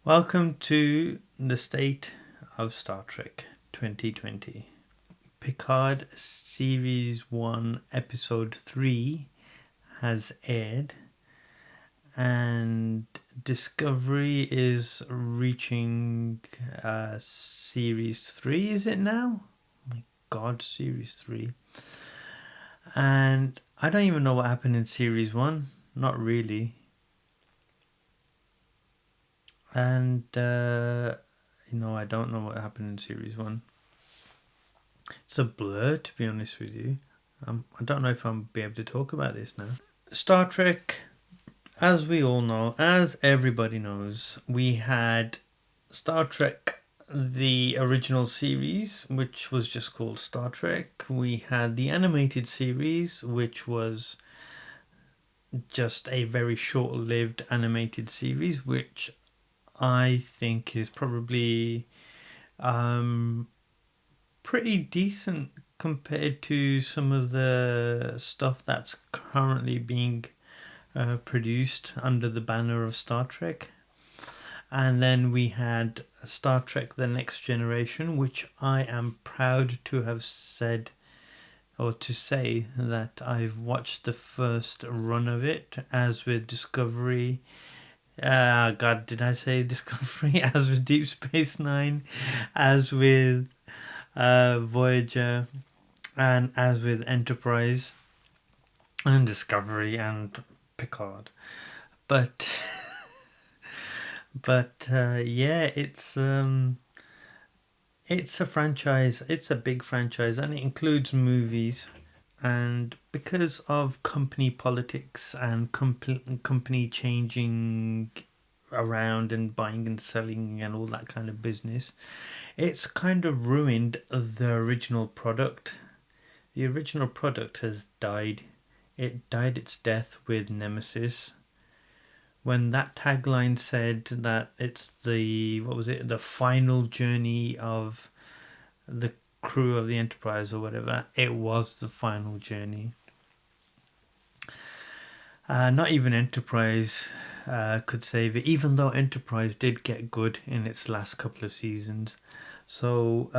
Welcome to the State of Star Trek 2020. Picard Series 1 Episode 3 has aired, and Discovery is reaching Series 3, is it now? Oh my god, Series 3. And I don't even know what happened in Series 1. Not really. And, I don't know what happened in Series 1. It's a blur, to be honest with you. I don't know if I'll be able to talk about this now. Star Trek, as we all know, as everybody knows, we had Star Trek, the original series, which was just called Star Trek. We had the animated series, which was just a very short-lived animated series, which I think is probably pretty decent compared to some of the stuff that's currently being produced under the banner of Star Trek. And then we had Star Trek The Next Generation, which I am proud to have said, or to say that I've watched the first run of it, as with Discovery. God, did I say Discovery? As with Deep Space Nine, as with Voyager, and as with Enterprise and Discovery and Picard. But yeah, it's a franchise. It's a big franchise, and it includes movies. And because of company politics and company changing around and buying and selling and all that kind of business, it's kind of ruined the original product. The original product has died. It died its death with Nemesis. When that tagline said that it's the final journey of the crew of the Enterprise or whatever, it was the final journey. Not even Enterprise could save it, even though Enterprise did get good in its last couple of seasons. So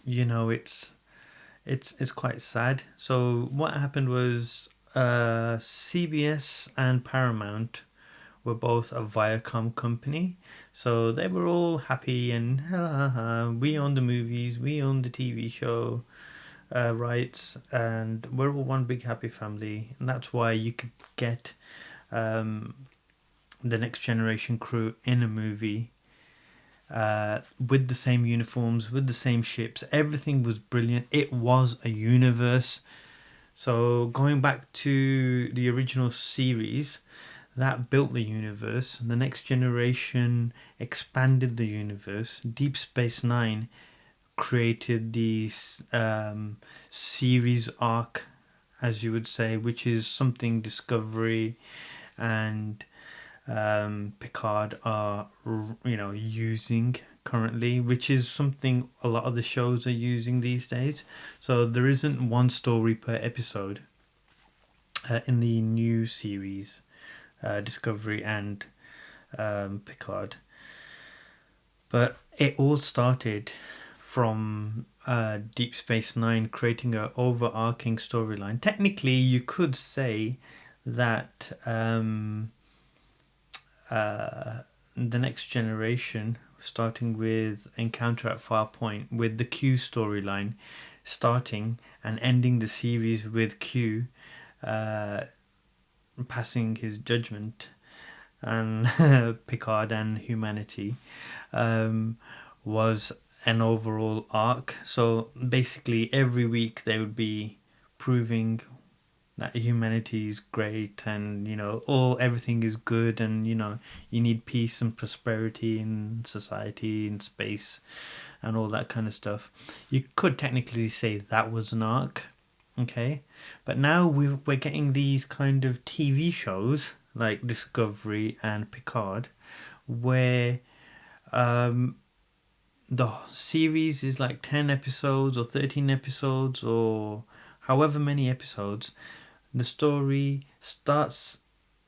it's quite sad. So what happened was CBS and Paramount were both a Viacom company, so they were all happy and we own the movies, we own the TV show rights, and we're all one big happy family. And that's why you could get the Next Generation crew in a movie with the same uniforms, with the same ships. Everything was brilliant. It was a universe. So going back to the original series, that built the universe. The Next Generation expanded the universe. Deep Space Nine created the series arc, as you would say, which is something Discovery and Picard are using currently, which is something a lot of the shows are using these days. So there isn't one story per episode in the new series, Discovery and Picard. But it all started from Deep Space Nine creating an overarching storyline. Technically, you could say that the Next Generation, starting with Encounter at Farpoint, with the Q storyline starting and ending the series with Q passing his judgment and Picard and humanity, was an overall arc. So basically every week they would be proving that humanity is great, and everything is good, and you need peace and prosperity in society, in space, and all that kind of stuff. You could technically say that was an arc, okay? But now we're getting these kind of TV shows like Discovery and Picard, where the series is like 10 episodes or 13 episodes or however many episodes. The story starts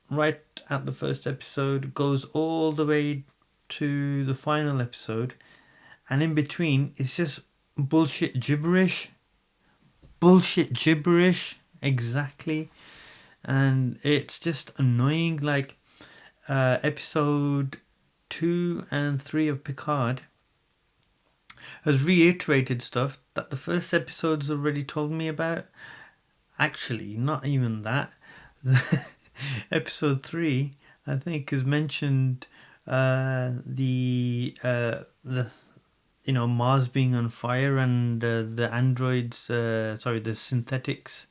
right at the first episode, goes all the way to the final episode, and in between it's just bullshit gibberish. Bullshit gibberish, exactly. And it's just annoying. Like episode 2 and 3 of Picard has reiterated stuff that the first episode's already told me about. Actually, not even that. Episode 3, I think, has mentioned the Mars being on fire and the androids, the synthetics,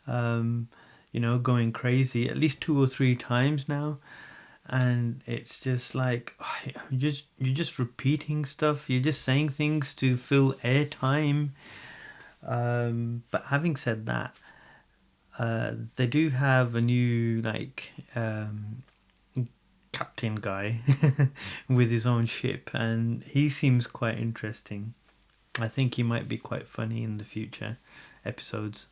going crazy at least 2 or 3 times now. And it's just like you're just repeating stuff. You're just saying things to fill airtime. But having said that, they do have a new captain guy with his own ship, and he seems quite interesting. I think he might be quite funny in the future episodes.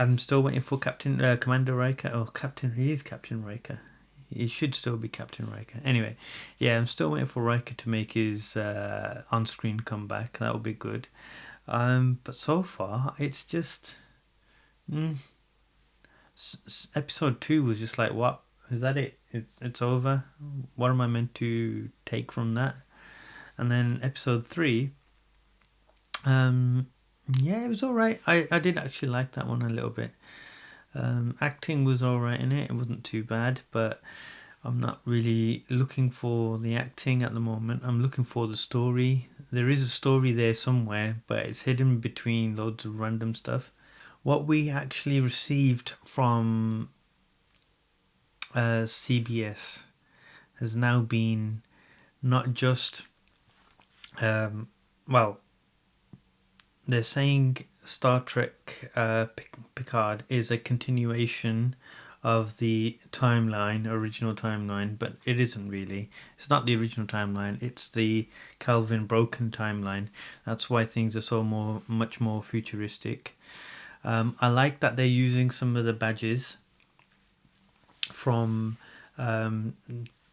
I'm still waiting for Commander Riker. Oh, he is Captain Riker. He should still be Captain Riker. Anyway, yeah, I'm still waiting for Riker to make his on-screen comeback. That would be good. But so far, it's just... episode 2 was just like, what? Is that it? It's over? What am I meant to take from that? And then episode 3... yeah, it was alright. I did actually like that one a little bit. Acting was alright in it. It wasn't too bad, but I'm not really looking for the acting at the moment. I'm looking for the story. There is a story there somewhere, but it's hidden between loads of random stuff. What we actually received from CBS has now been not just... they're saying Star Trek Picard is a continuation of the original timeline, but it isn't really. It's not the original timeline, it's the Kelvin broken timeline. That's why things are so much more futuristic. I like that they're using some of the badges from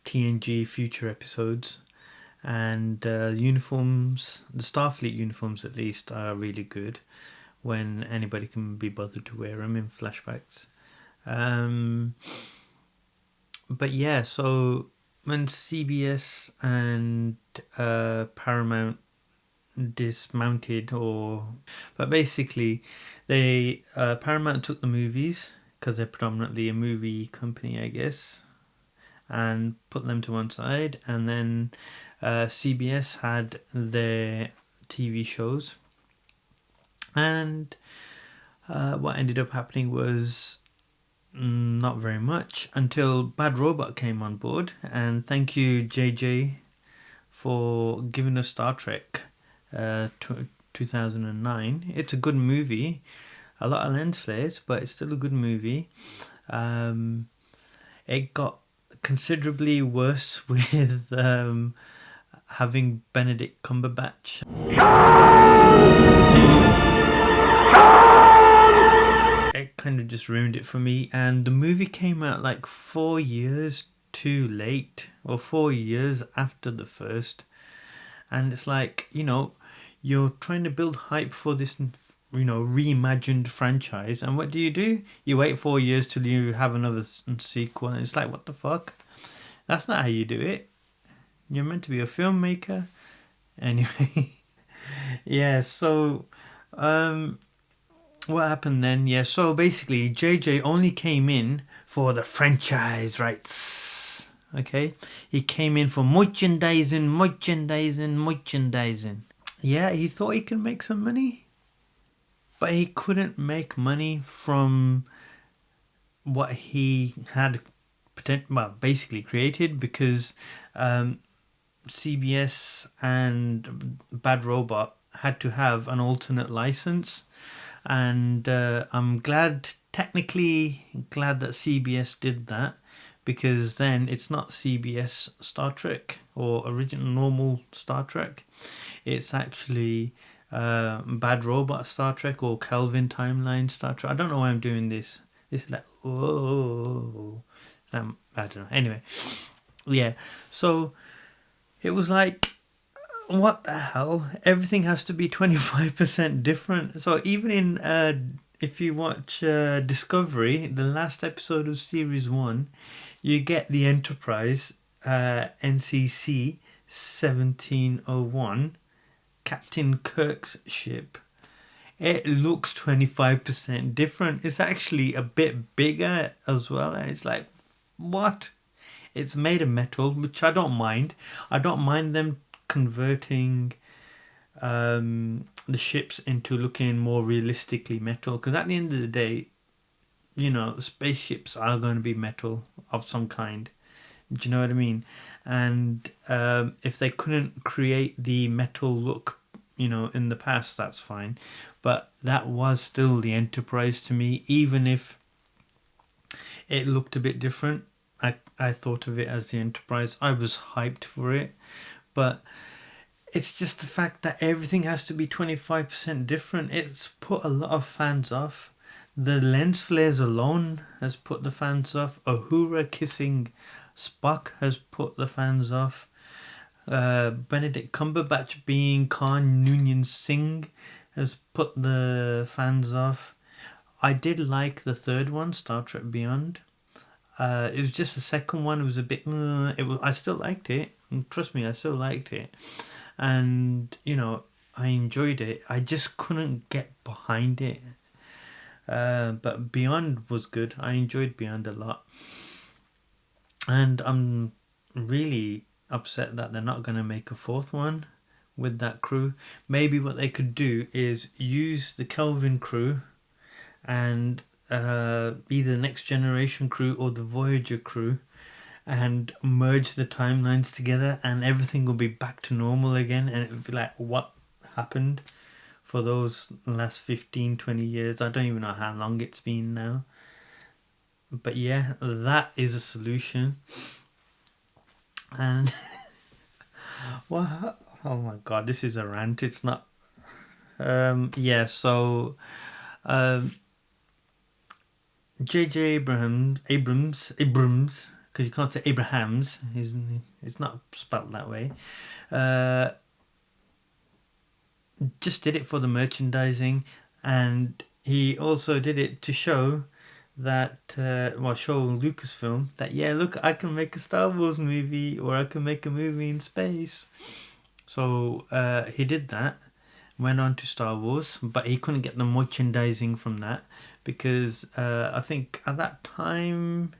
TNG future episodes. And uniforms, the Starfleet uniforms at least, are really good when anybody can be bothered to wear them in flashbacks. But yeah, so when CBS and Paramount dismounted, but basically they Paramount took the movies, because they're predominantly a movie company, I guess, and put them to one side, and then CBS had their TV shows, and what ended up happening was not very much until Bad Robot came on board. And thank you, JJ, for giving us Star Trek 2009. It's a good movie, a lot of lens flares, but it's still a good movie. It got considerably worse with having Benedict Cumberbatch. It kind of just ruined it for me, and the movie came out like 4 years too late, or 4 years after the first. And it's like, you're trying to build hype for this reimagined franchise, and what do? You wait 4 years till you have another sequel, and it's like, what the fuck? That's not how you do it. You're meant to be a filmmaker. Anyway. Yeah, so what happened then? Yeah, so basically JJ only came in for the franchise rights. Okay? He came in for merchandising. Yeah, he thought he could make some money, but he couldn't make money from what he had basically created, because CBS and Bad Robot had to have an alternate license, and I'm technically glad that CBS did that, because then it's not CBS Star Trek or original normal Star Trek. It's actually Bad Robot Star Trek or Kelvin Timeline Star Trek. I don't know why I'm doing this. This is like, I don't know. Anyway, Yeah. So it was like, what the hell? Everything has to be 25% different. So even in if you watch Discovery, the last episode of series 1, you get the Enterprise NCC 1701, Captain Kirk's ship. It looks 25% different. It's actually a bit bigger as well, and it's like, what? It's made of metal, which I don't mind. I don't mind them converting the ships into looking more realistically metal, because at the end of the day, you know, spaceships are going to be metal of some kind. Do you know what I mean? And if they couldn't create the metal look, you know, in the past, that's fine. But that was still the Enterprise to me, even if it looked a bit different. I thought of it as the Enterprise. I was hyped for it. But it's just the fact that everything has to be 25% different. It's put a lot of fans off. The lens flares alone has put the fans off. Uhura kissing Spock has put the fans off. Benedict Cumberbatch being Khan Noonien Singh has put the fans off. I did like the third one, Star Trek Beyond. It was just the second one. It was a bit. I still liked it. Trust me, I still liked it, and you know, I enjoyed it. I just couldn't get behind it. But Beyond was good. I enjoyed Beyond a lot, and I'm really upset that they're not going to make a fourth one with that crew. Maybe what they could do is use the Kelvin crew and either the Next Generation crew or the Voyager crew, and merge the timelines together, and everything will be back to normal again, and it would be like, what happened for those last 15-20 years? I don't even know how long it's been now. But yeah, that is a solution. And well, oh my god, this is a rant. It's not. Yeah. So, J.J. Abrams, because you can't say Abrahams. It's not spelled that way. Just did it for the merchandising, and he also did it to show that show Lucasfilm that, yeah, look, I can make a Star Wars movie, or I can make a movie in space. So he did that, went on to Star Wars, but he couldn't get the merchandising from that because I think at that time,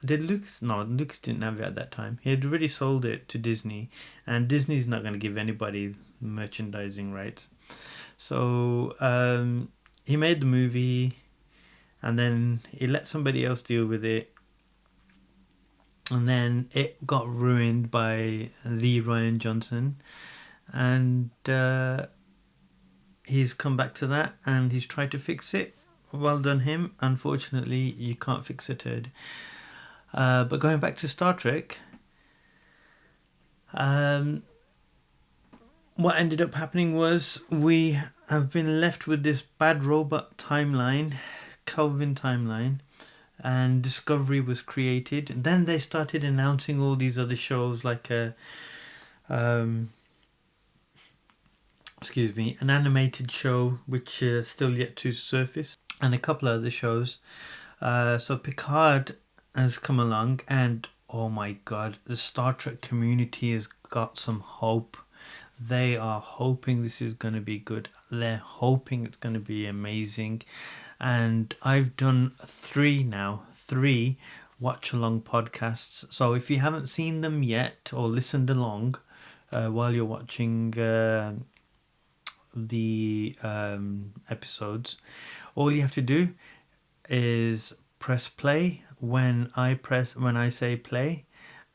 did Lucas? No, Lucas didn't have it at that time. He had already sold it to Disney, and Disney's not going to give anybody merchandising rights. So he made the movie, and then he let somebody else deal with it, and then it got ruined by Lee Ryan Johnson, and he's come back to that and he's tried to fix it. Well done him. Unfortunately, you can't fix a turd. But going back to Star Trek, what ended up happening was we have been left with this bad robot timeline, Kelvin timeline, and Discovery was created. Then they started announcing all these other shows like an animated show which is still yet to surface, and a couple of other shows. So Picard has come along, and oh my god, the Star Trek community has got some hope. They are hoping this is going to be good. They're hoping it's going to be amazing. And I've done three watch along podcasts. So if you haven't seen them yet or listened along while you're watching the episodes, all you have to do is press play when I say play,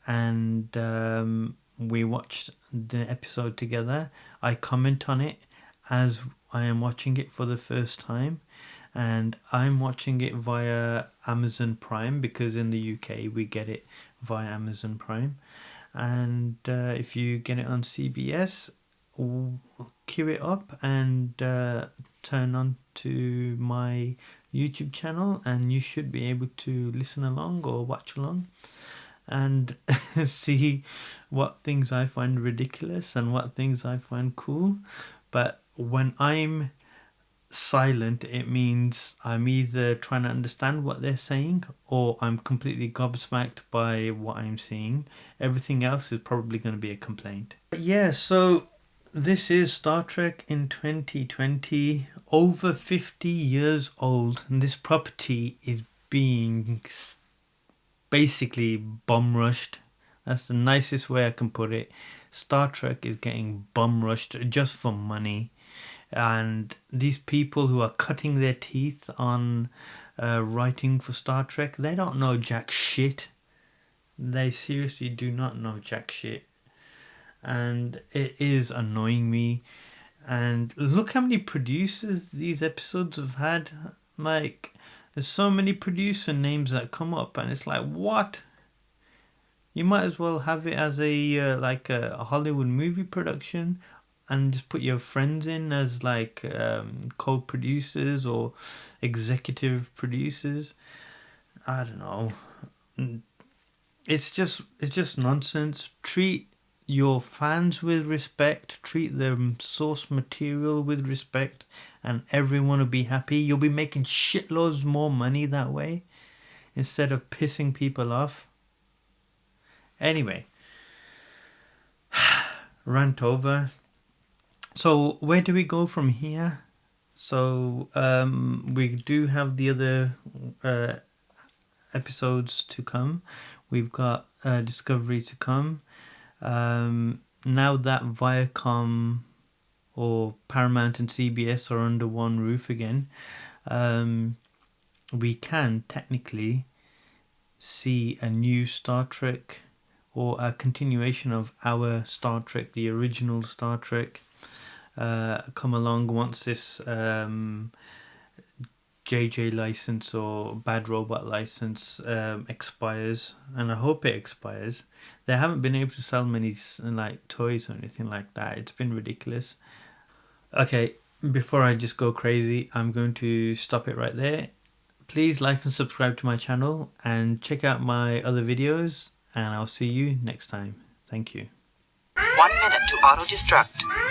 and we watched the episode together. I comment on it as I am watching it for the first time, and I'm watching it via Amazon Prime because in the UK we get it via Amazon Prime, and if you get it on CBS, queue it up and turn on to my YouTube channel, and you should be able to listen along or watch along. and see what things I find ridiculous and what things I find cool. But when I'm silent, it means I'm either trying to understand what they're saying or I'm completely gobsmacked by what I'm seeing. Everything else is probably going to be a complaint. But yeah, so this is Star Trek in 2020, over 50 years old, and this property is being basically bum rushed. That's the nicest way I can put it. Star Trek is getting bum rushed just for money. And these people who are cutting their teeth on writing for Star Trek, they don't know jack shit. They seriously do not know jack shit. And it is annoying me. And look how many producers these episodes have had. Like, there's so many producer names that come up, and it's like, what? You might as well have it as a like a Hollywood movie production, and just put your friends in as like co-producers or executive producers. I don't know. It's just nonsense. Treat your fans with respect. Treat the source material with respect, and everyone will be happy. You'll be making shitloads more money that way, instead of pissing people off. Anyway, rant over. So where do we go from here? So we do have the other episodes to come. We've got Discovery to come. Now that Viacom or Paramount and CBS are under one roof again, we can technically see a new Star Trek or a continuation of our Star Trek, the original Star Trek, come along once this JJ license or Bad Robot license expires, and I hope it expires. They haven't been able to sell many like toys or anything like that. It's been ridiculous. Okay, before I just go crazy, I'm going to stop it right there. Please like and subscribe to my channel and check out my other videos, and I'll see you next time. Thank you. 1 minute to auto destruct.